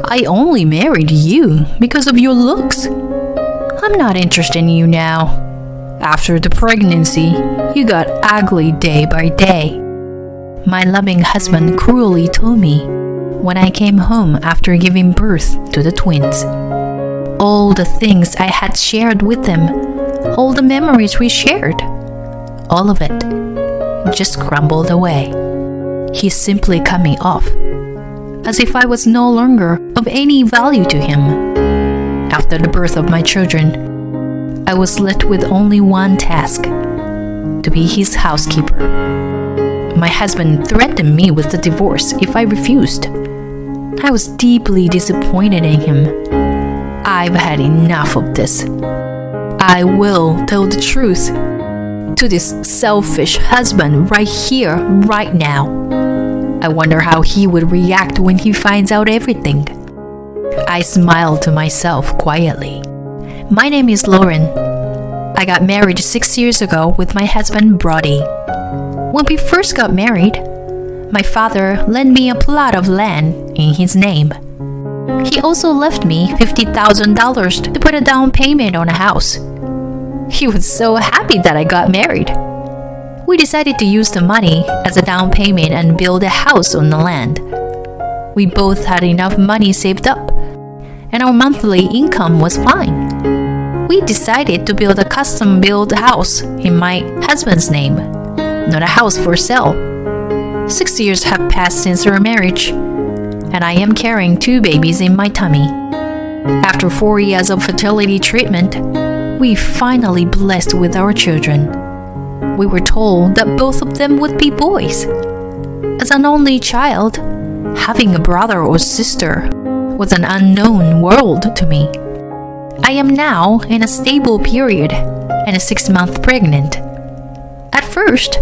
I only married you because of your looks. I'm not interested in you now. After the pregnancy, you got ugly day by day. My loving husband cruelly told me when I came home after giving birth to the twins. All the things I had shared with them, all the memories we shared, all of it just crumbled away. He simply cut me off, as if I was no longer of any value to him. After the birth of my children, I was left with only one task: to be his housekeeper. My husband threatened me with a divorce if I refused. I was deeply disappointed in him. I've had enough of this. I will tell the truth to this selfish husband right here, right now. I wonder how he would react when he finds out everything. I smiled to myself quietly. My name is Lauren. I got married 6 years ago with my husband Brody. When we first got married, my father lent me a plot of land in his name. He also left me $50,000 to put a down payment on a house. He was so happy that I got married. We decided to use the money as a down payment and build a house on the land. We both had enough money saved up, and our monthly income was fine. We decided to build a custom-built house in my husband's name, not a house for sale. 6 years have passed since our marriage, and I am carrying 2 babies in my tummy. After 4 years of fertility treatment, we finally blessed with our children. We were told that both of them would be boys. As an only child, having a brother or sister was an unknown world to me. I am now in a stable period and a 6-month pregnant. At first,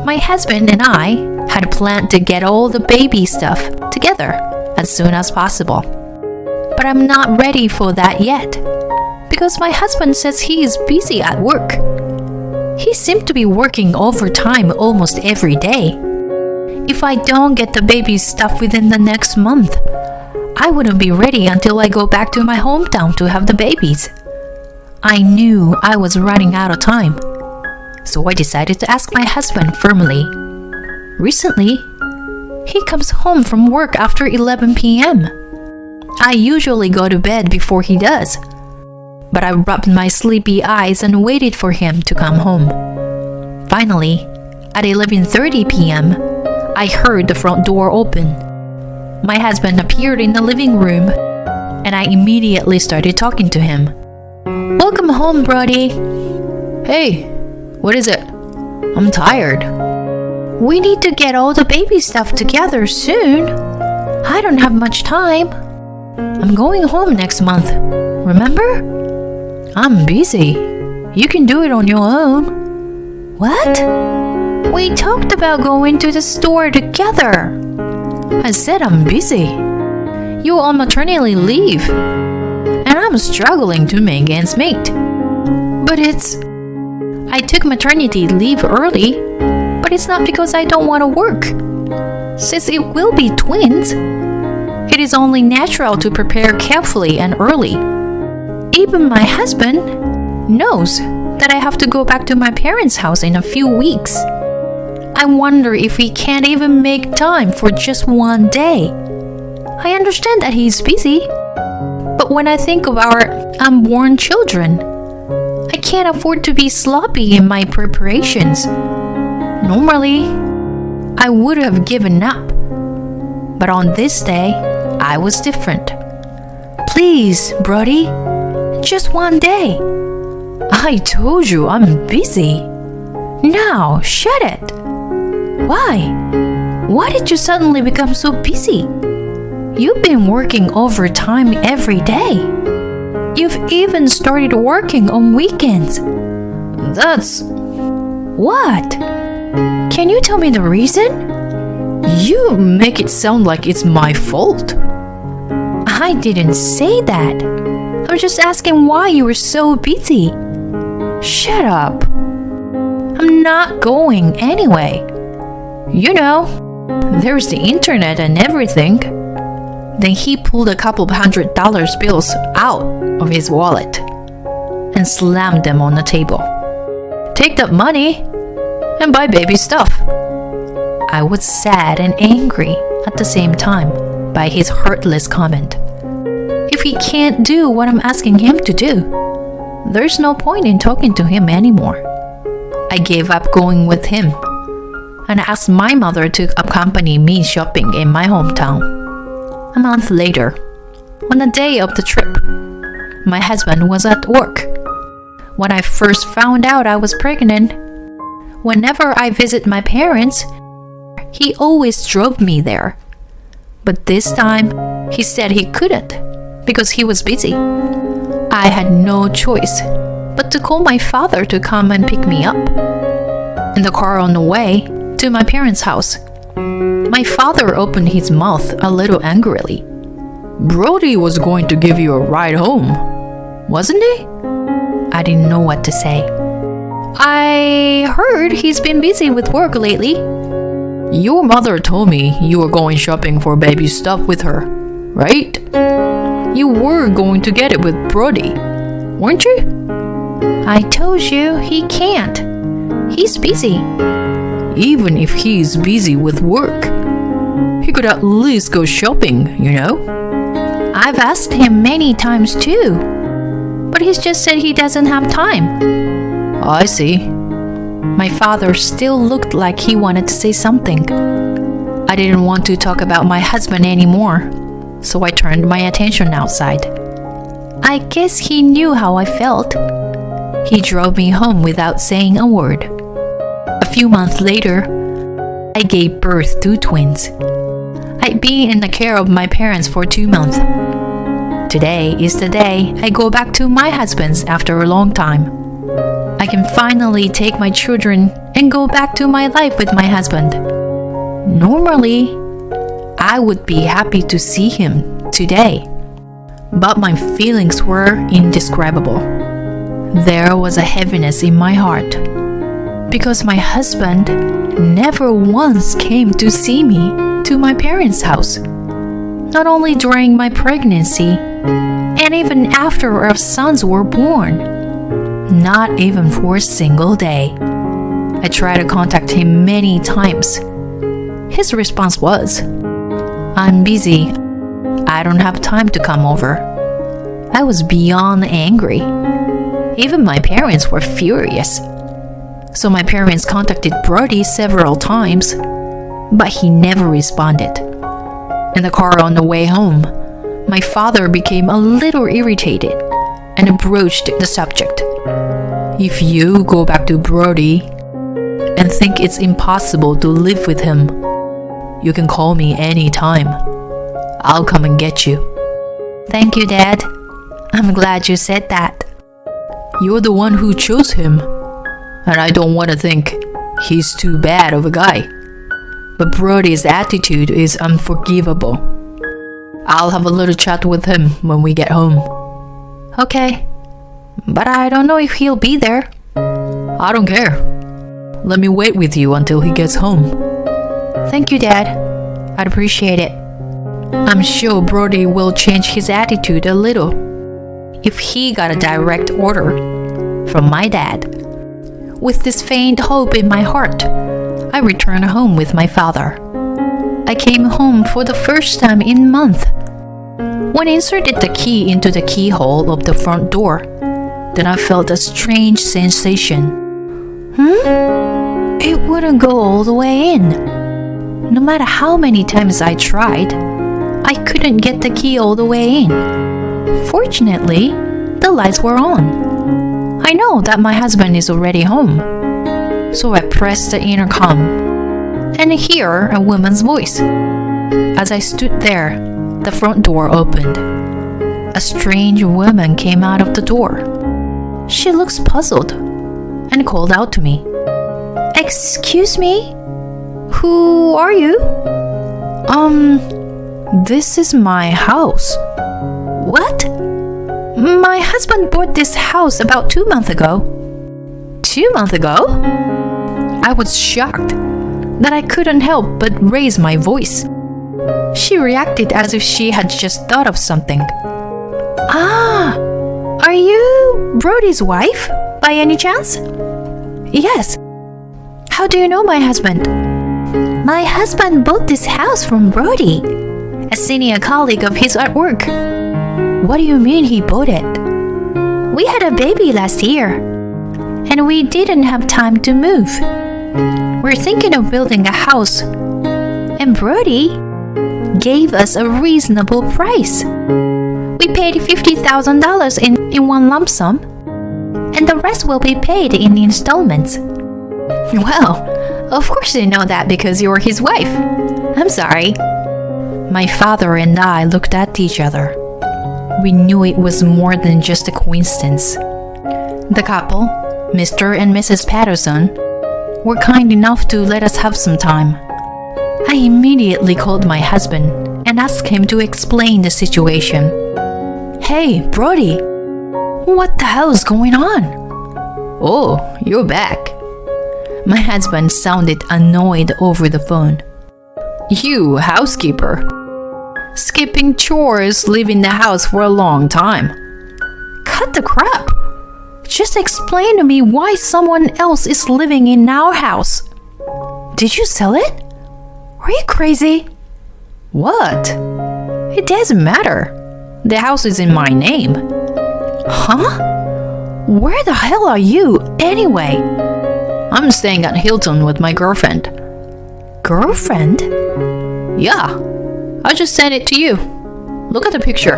my husband and I had planned to get all the baby stuff together as soon as possible. But I'm not ready for that yet, because my husband says he is busy at work. He seemed to be working overtime almost every day. If I don't get the baby stuff within the next month, I wouldn't be ready until I go back to my hometown to have the babies. I knew I was running out of time, so I decided to ask my husband firmly. Recently, he comes home from work after 11 p.m. I usually go to bed before he does, but I rubbed my sleepy eyes and waited for him to come home. Finally, at 11:30 p.m., I heard the front door open. My husband appeared in the living room, and I immediately started talking to him. "Welcome home, Brody." "Hey, what is it?" "I'm tired." "We need to get all the baby stuff together soon. I don't have much time. I'm going home next month, remember?" "I'm busy. You can do it on your own." "What? We talked about going to the store together." "I said I'm busy. You're on maternity leave, and I'm struggling to make ends meet." "But I took maternity leave early, but it's not because I don't want to work. Since it will be twins, it is only natural to prepare carefully and early. Even my husband knows that I have to go back to my parents' house in a few weeks. I wonder if he can't even make time for just one day. I understand that he's busy, but when I think of our unborn children, I can't afford to be sloppy in my preparations. Normally, I would have given up, but on this day, I was different. Please, Brody, just one day." "I told you I'm busy." "Now, shut it." "Why? Why did you suddenly become so busy? You've been working overtime every day. You've even started working on weekends." "That's..." "What? Can you tell me the reason?" "You make it sound like it's my fault." "I didn't say that. I'm just asking why you were so busy." "Shut up. I'm not going anyway. You know, there's the internet and everything." Then he pulled a couple of $100 bills out of his wallet and slammed them on the table. "Take that money and buy baby stuff." I was sad and angry at the same time by his heartless comment. If he can't do what I'm asking him to do, there's no point in talking to him anymore. I gave up going with him and asked my mother to accompany me shopping in my hometown. A month later, on the day of the trip, my husband was at work. When I first found out I was pregnant, whenever I visit my parents, he always drove me there. But this time, he said he couldn't because he was busy. I had no choice but to call my father to come and pick me up. In the car on the way to my parents' house, my father opened his mouth a little angrily. "Brody was going to give you a ride home, wasn't he?" I didn't know what to say. "I heard he's been busy with work lately." "Your mother told me you were going shopping for baby stuff with her, right? You were going to get it with Brody, weren't you?" "I told you he can't. He's busy." "Even if he's busy with work, he could at least go shopping, you know?" "I've asked him many times too, but he's just said he doesn't have time." "I see." My father still looked like he wanted to say something. I didn't want to talk about my husband anymore, so I turned my attention outside. I guess he knew how I felt. He drove me home without saying a word. A few months later, I gave birth to twins. I'd been in the care of my parents for 2 months. Today is the day I go back to my husband's after a long time. I can finally take my children and go back to my life with my husband. Normally, I would be happy to see him today, but my feelings were indescribable. There was a heaviness in my heart because my husband never once came to see me to my parents' house. Not only during my pregnancy, and even after our sons were born. Not even for a single day. I tried to contact him many times. His response was, "I'm busy. I don't have time to come over." I was beyond angry. Even my parents were furious. So my parents contacted Brody several times, but he never responded. In the car on the way home, my father became a little irritated and broached the subject. "If you go back to Brody and think it's impossible to live with him, you can call me anytime. I'll come and get you." "Thank you, Dad. I'm glad you said that." "You're the one who chose him, and I don't want to think he's too bad of a guy. But Brody's attitude is unforgivable. I'll have a little chat with him when we get home." "Okay, but I don't know if he'll be there." "I don't care. Let me wait with you until he gets home." "Thank you, Dad. I'd appreciate it." I'm sure Brody will change his attitude a little if he got a direct order from my dad. With this faint hope in my heart, I returned home with my father. I came home for the first time in months. When I inserted the key into the keyhole of the front door, then I felt a strange sensation. It wouldn't go all the way in. No matter how many times I tried, I couldn't get the key all the way in. Fortunately, the lights were on. I know that my husband is already home. So I pressed the intercom and hear a woman's voice. As I stood there, the front door opened. A strange woman came out of the door. She looks puzzled and called out to me. "Excuse me? Who are you?" This is my house." "What? My husband bought this house about 2 months ago." 2 months ago? I was shocked that I couldn't help but raise my voice. She reacted as if she had just thought of something. Ah, are you Brody's wife, by any chance? Yes. How do you know my husband? My husband bought this house from Brody, a senior colleague of his at work. What do you mean he bought it? We had a baby last year, and we didn't have time to move. We're thinking of building a house, and Brody gave us a reasonable price. We paid $50,000 in one lump sum, and the rest will be paid in installments. Well, of course you know that because you're his wife. I'm sorry. My father and I looked at each other. We knew it was more than just a coincidence. The couple, Mr. and Mrs. Patterson, were kind enough to let us have some time. I immediately called my husband and asked him to explain the situation. Hey, Brody, what the hell is going on? Oh, you're back. My husband sounded annoyed over the phone. You, housekeeper. Skipping chores, leaving the house for a long time. Cut the crap. Just explain to me why someone else is living in our house. Did you sell it? Are you crazy? What? It doesn't matter. The house is in my name. Huh? Where the hell are you, anyway? I'm staying at Hilton with my girlfriend. Girlfriend? Yeah. I just sent it to you. Look at the picture.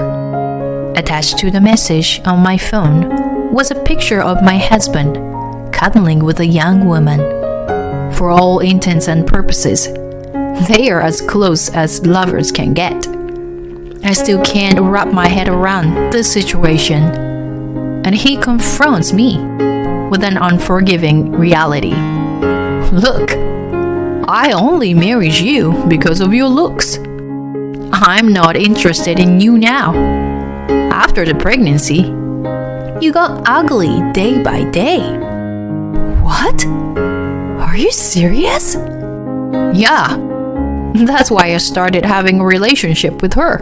Attached to the message on my phone was a picture of my husband cuddling with a young woman. For all intents and purposes, they are as close as lovers can get. I still can't wrap my head around this situation, and he confronts me with an unforgiving reality. Look, I only married you because of your looks. I'm not interested in you now. After the pregnancy, you got ugly day by day. What? Are you serious? Yeah. That's why I started having a relationship with her.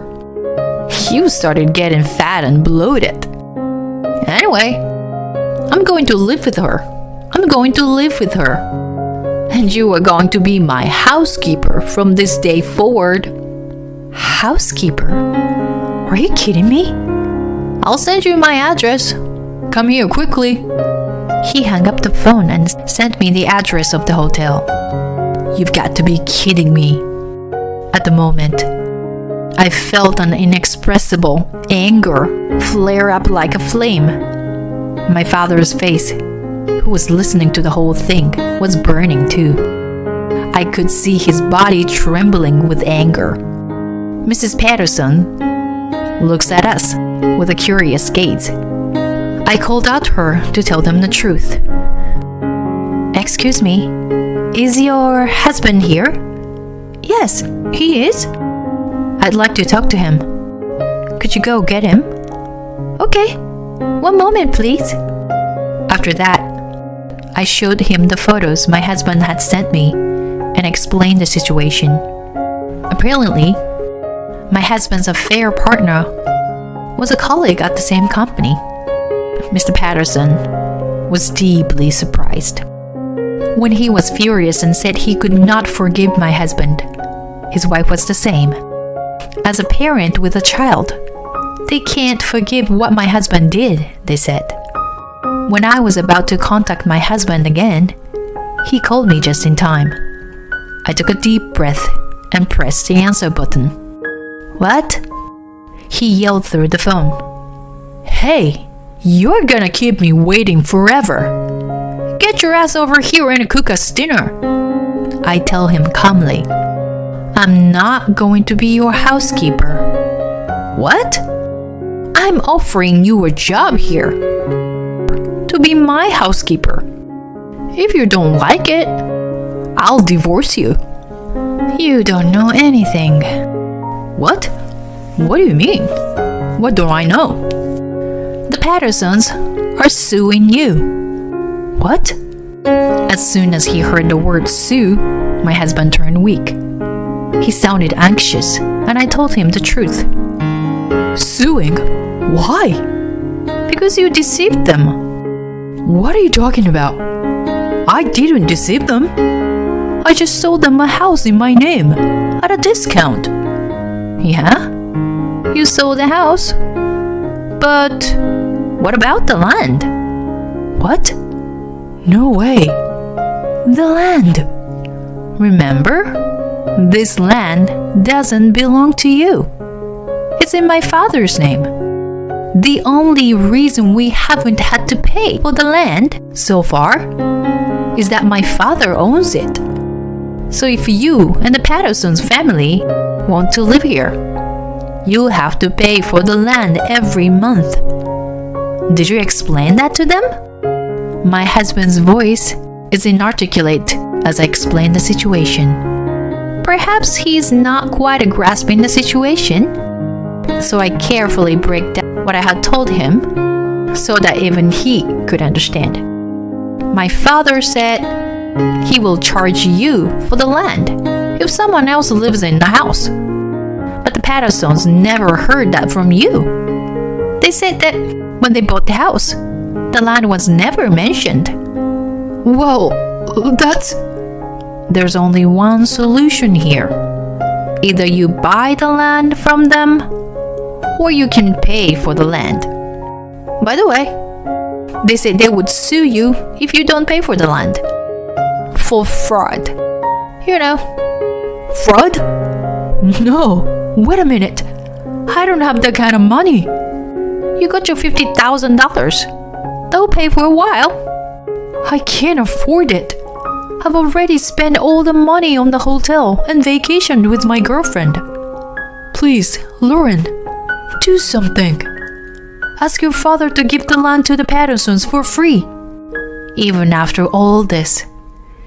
You started getting fat and bloated. Anyway, I'm going to live with her. And you are going to be my housekeeper from this day forward. Housekeeper? Are you kidding me? I'll send you my address. Come here quickly. He hung up the phone and sent me the address of the hotel. You've got to be kidding me. At the moment, I felt an inexpressible anger flare up like a flame. My father's face, who was listening to the whole thing, was burning too. I could see his body trembling with anger. Mrs. Patterson looks at us with a curious gaze. I called out to her to tell them the truth. Excuse me, is your husband here? Yes, he is. I'd like to talk to him. Could you go get him? Okay, one moment please. After that, I showed him the photos my husband had sent me and explained the situation. Apparently, my husband's affair partner was a colleague at the same company. Mr. Patterson was deeply surprised. When he was furious and said he could not forgive my husband, his wife was the same. As a parent with a child, they can't forgive what my husband did, they said. When I was about to contact my husband again, he called me just in time. I took a deep breath and pressed the answer button. What? He yelled through the phone. Hey, you're gonna keep me waiting forever. Get your ass over here and cook us dinner. I tell him calmly. I'm not going to be your housekeeper. What? I'm offering you a job here. To be my housekeeper. If you don't like it, I'll divorce you. You don't know anything. What? What do you mean? What do I know? The Pattersons are suing you. What? As soon as he heard the word sue, my husband turned weak. He sounded anxious, and I told him the truth. Suing? Why? Because you deceived them. What are you talking about? I didn't deceive them. I just sold them a house in my name at a discount. Yeah? You sold the house? But what about the land? What? No way. The land. Remember? This land doesn't belong to you. It's in my father's name. The only reason we haven't had to pay for the land so far is that my father owns it. So if you and the Patterson's family want to live here, you'll have to pay for the land every month. Did you explain that to them? My husband's voice is inarticulate as I explain the situation. Perhaps he's not quite grasping the situation, so I carefully break down what I had told him so that even he could understand. My father said he will charge you for the land if someone else lives in the house. But the Pattersons never heard that from you. They said that when they bought the house, the land was never mentioned. Well, There's only one solution here. Either you buy the land from them, or you can pay for the land. By the way, they said they would sue you if you don't pay for the land. For fraud. You know, fraud? No, wait a minute. I don't have that kind of money. You got your $50,000. They'll pay for a while. I can't afford it. I've already spent all the money on the hotel and vacationed with my girlfriend. Please, Lauren, do something. Ask your father to give the land to the Pattersons for free. Even after all this,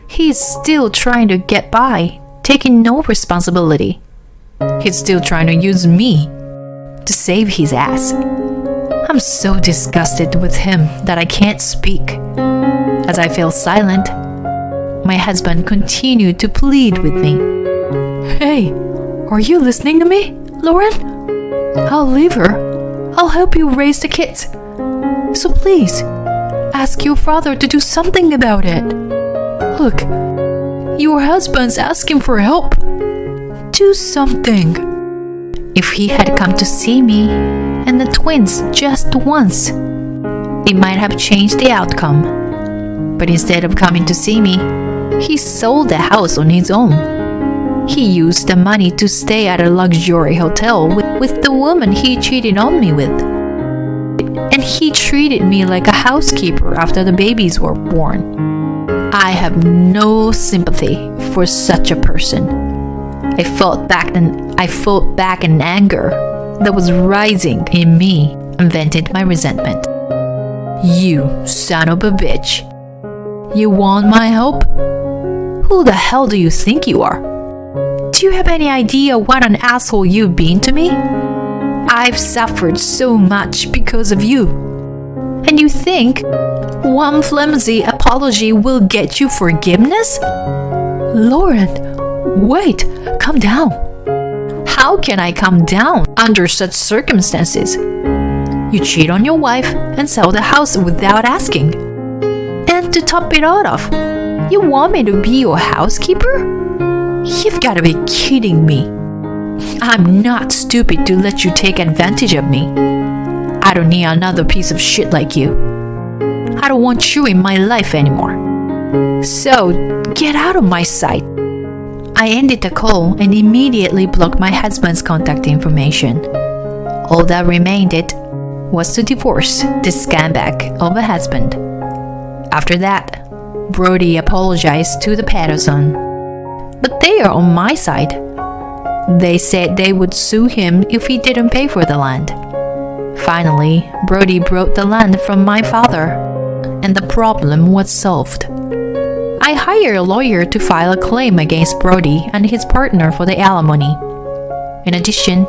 he's still trying to get by, taking no responsibility. He's still trying to use me to save his ass. I'm so disgusted with him that I can't speak. As I fell silent, my husband continued to plead with me. Hey, are you listening to me, Lauren? I'll leave her. I'll help you raise the kids. So please, ask your father to do something about it. Look, your husband's asking for help. Do something. If he had come to see me and the twins just once, it might have changed the outcome. But instead of coming to see me, he sold the house on his own. He used the money to stay at a luxury hotel with the woman he cheated on me with. And he treated me like a housekeeper after the babies were born. I have no sympathy for such a person. I fought back in anger that was rising in me and vented my resentment. You son of a bitch. You want my help? Who the hell do you think you are? Do you have any idea what an asshole you've been to me? I've suffered so much because of you. And you think one flimsy apology will get you forgiveness? Lauren, wait, calm down. How can I calm down under such circumstances? You cheat on your wife and sell the house without asking. And to top it all off, you want me to be your housekeeper? You've got to be kidding me. I'm not stupid to let you take advantage of me. I don't need another piece of shit like you. I don't want you in my life anymore. So, get out of my sight. I ended the call and immediately blocked my husband's contact information. All that remained was to divorce this scumbag of a husband. After that, Brody apologized to the Patterson. But they are on my side. They said they would sue him if he didn't pay for the land. Finally, Brody brought the land from my father, and the problem was solved. I hired a lawyer to file a claim against Brody and his partner for the alimony. In addition,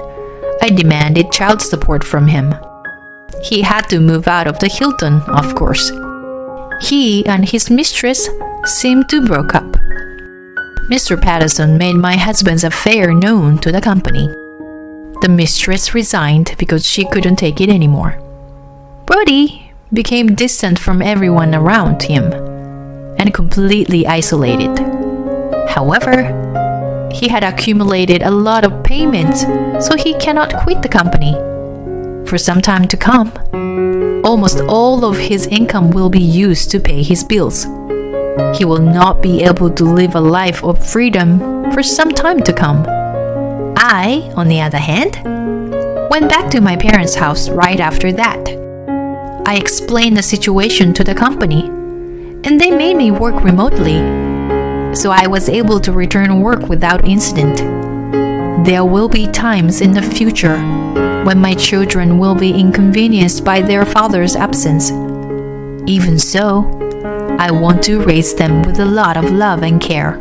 I demanded child support from him. He had to move out of the Hilton, of course. He and his mistress seemed to broke up. Mr. Patterson made my husband's affair known to the company. The mistress resigned because she couldn't take it anymore. Brody became distant from everyone around him and completely isolated. However, he had accumulated a lot of payments, so he cannot quit the company. For some time to come, almost all of his income will be used to pay his bills. He will not be able to live a life of freedom for some time to come. I, on the other hand, went back to my parents' house right after that. I explained the situation to the company, and they made me work remotely, so I was able to return work without incident. There will be times in the future when my children will be inconvenienced by their father's absence. Even so, I want to raise them with a lot of love and care.